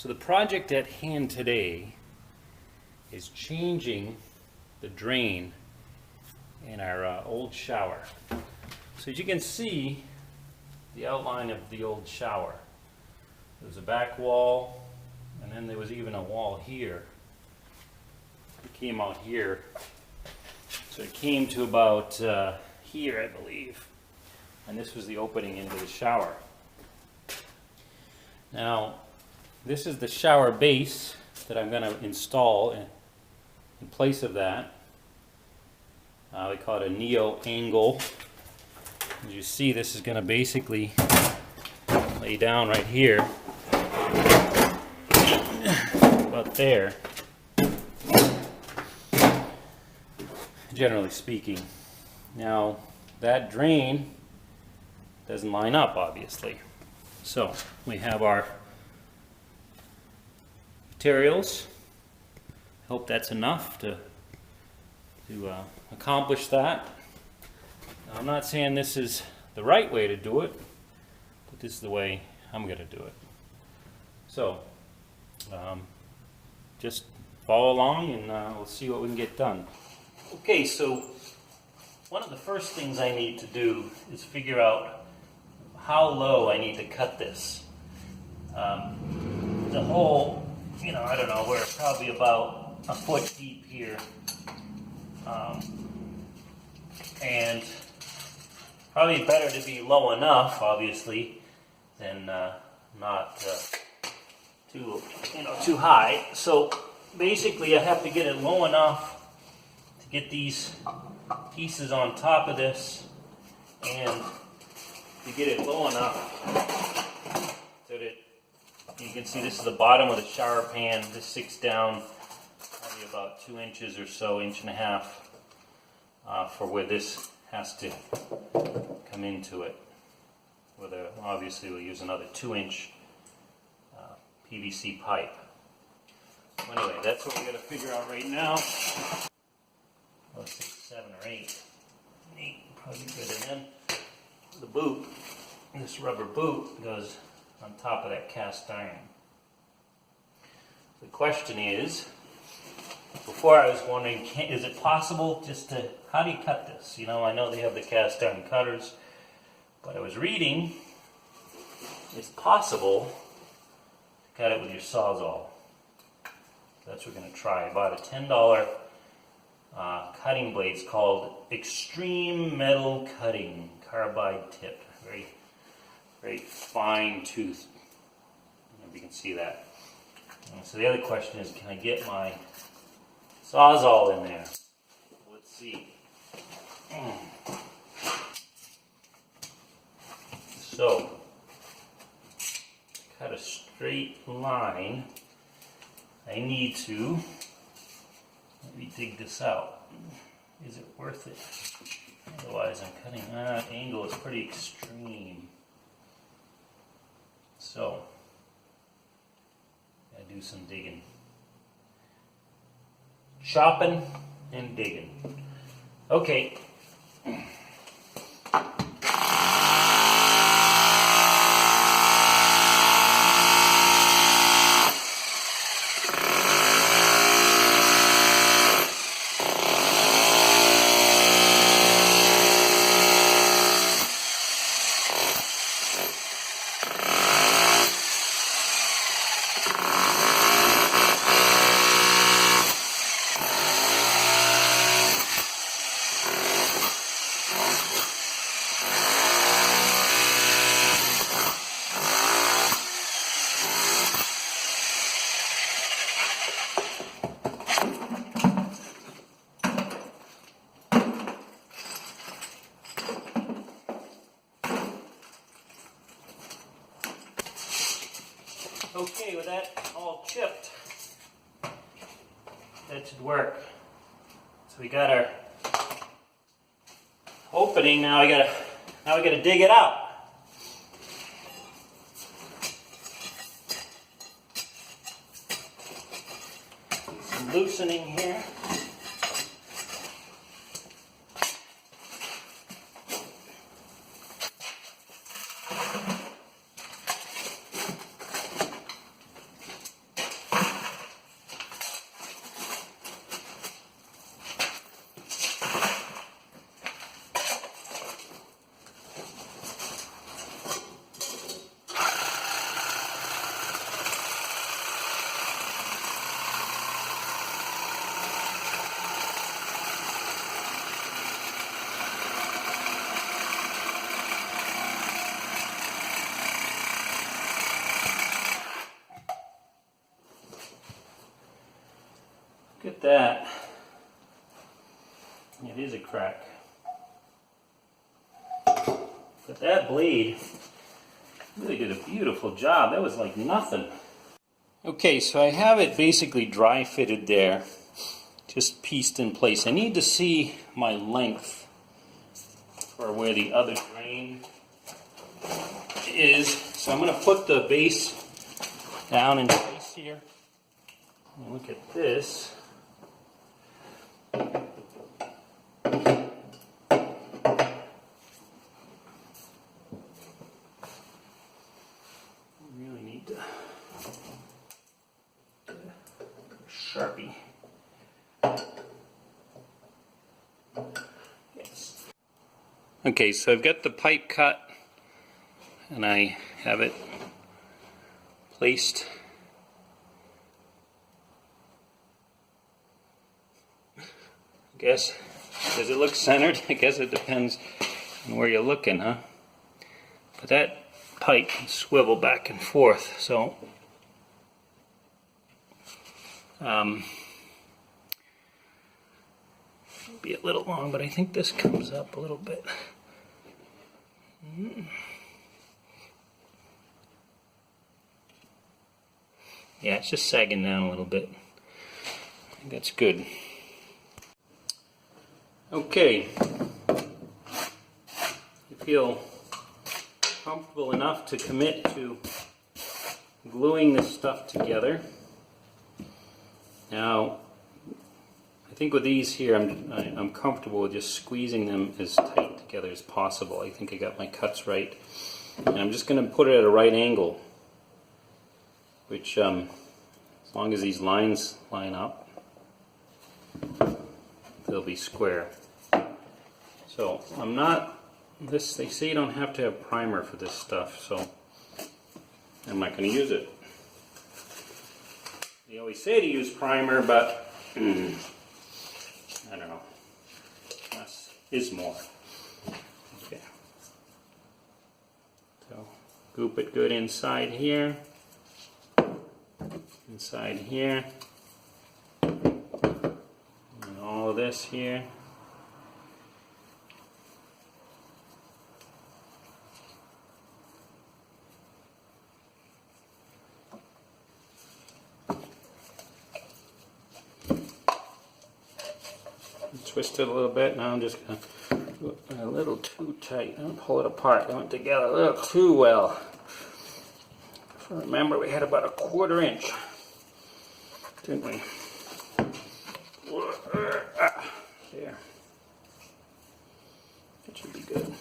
So the project at hand today is changing the drain in our old shower. So as you can see, the outline of the old shower. There's a back wall, and then there was even a wall here. It came out here. So it came to about here, I believe. And this was the opening into the shower. Now, this is the shower base that I'm going to install in place of that. We call it a neo-angle. As you see, this is going to basically lay down right here, about there, generally speaking. Now, that drain doesn't line up, obviously. So, we have our materials. Hope that's enough to accomplish that. Now, I'm not saying this is the right way to do it, but this is the way I'm going to do it. So, just follow along and we'll see what we can get done. Okay, so one of the first things I need to do is figure out how low I need to cut this. The hole, I don't know, we're probably about a foot deep here. And probably better to be low enough, obviously, than not too high. So basically I have to get it low enough to get these pieces on top of this, and to get it low enough so that you can see this is the bottom of the shower pan. This sticks down probably about 2 inches or so, inch and a half, for where this has to come into it. Obviously we'll use another 2-inch PVC pipe. Anyway, that's what we're going to figure out right now. 6, 7, or 8. 8 probably good. And then the boot, this rubber boot, goes on top of that cast iron. The question is, before I was wondering, is it possible how do you cut this? I know they have the cast iron cutters, but I was reading, it's possible to cut it with your Sawzall. That's what we're going to try. I bought a $10 cutting blades called Extreme Metal Cutting, carbide tip. Very, very fine tooth. I don't know if you can see that. So the other question is, can I get my Sawzall in there? Let's see. So, cut a straight line. I need to maybe dig this out. Is it worth it? Otherwise I'm cutting, that angle is pretty extreme. So, gotta do some digging. Chopping and digging. Okay. Okay, with that all chipped, that should work. So we got our opening. Now we gotta dig it out. Some loosening here. Look at that. It is a crack. But that blade really did a beautiful job. That was like nothing. Okay, so I have it basically dry fitted there, just pieced in place. I need to see my length for where the other drain is. So I'm going to put the base down in place here. And look at this. Really need to Sharpie. Yes. Okay, so I've got the pipe cut and I have it placed. I guess, does it look centered? I guess it depends on where you're looking, huh? But that pipe can swivel back and forth, so be a little long, but I think this comes up a little bit. Yeah, it's just sagging down a little bit. I think that's good. Okay. I feel comfortable enough to commit to gluing this stuff together. Now, I think with these here, I'm comfortable with just squeezing them as tight together as possible. I think I got my cuts right. And I'm just going to put it at a right angle, which, as long as these lines line up, they'll be square. So, I'm not, they say you don't have to have primer for this stuff, so I'm not going to use it. They always say to use primer, but I don't know. Less is more. Okay. So, goop it good inside here. Inside here. And all of this here. Twist it a little bit. Now I'm just going to do it a little too tight. Don't pull it apart. They went together a little too well. So remember, we had about a 1/4 inch, didn't we? There. That should be good.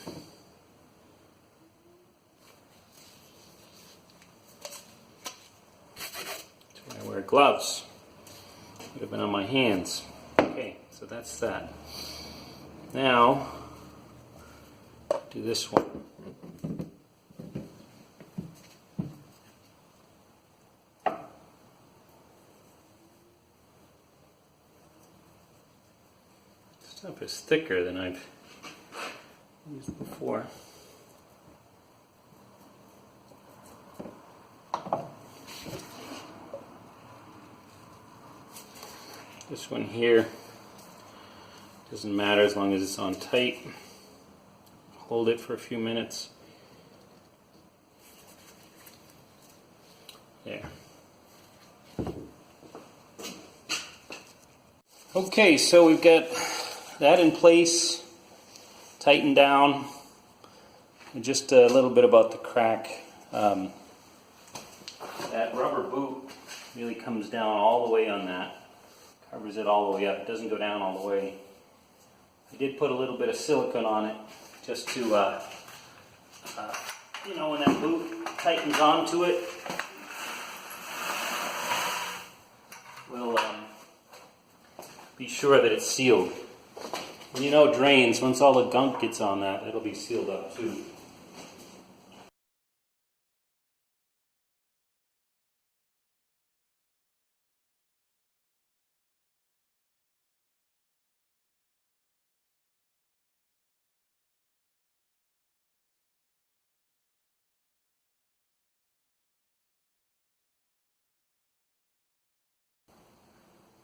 That's why I wear gloves. Would have been on my hands. Okay, so that's that. Now, do this one. This stuff is thicker than I've used before. This one here doesn't matter as long as it's on tight. Hold it for a few minutes. There. Okay, so we've got that in place, tightened down. And just a little bit about the crack. That rubber boot really comes down all the way on that. Covers it all the way up. It doesn't go down all the way. I did put a little bit of silicone on it just to, you know, when that boot tightens onto it, we'll be sure that it's sealed. And you know, drains, once all the gunk gets on that, it'll be sealed up too.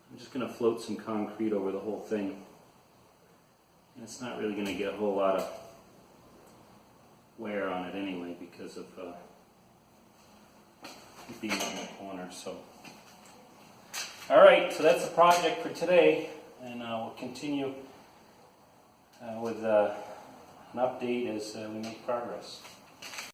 I'm just going to float some concrete over the whole thing. And it's not really going to get a whole lot of wear on it anyway because of being on the corner. So, all right, so that's the project for today, and we'll continue with an update as we make progress.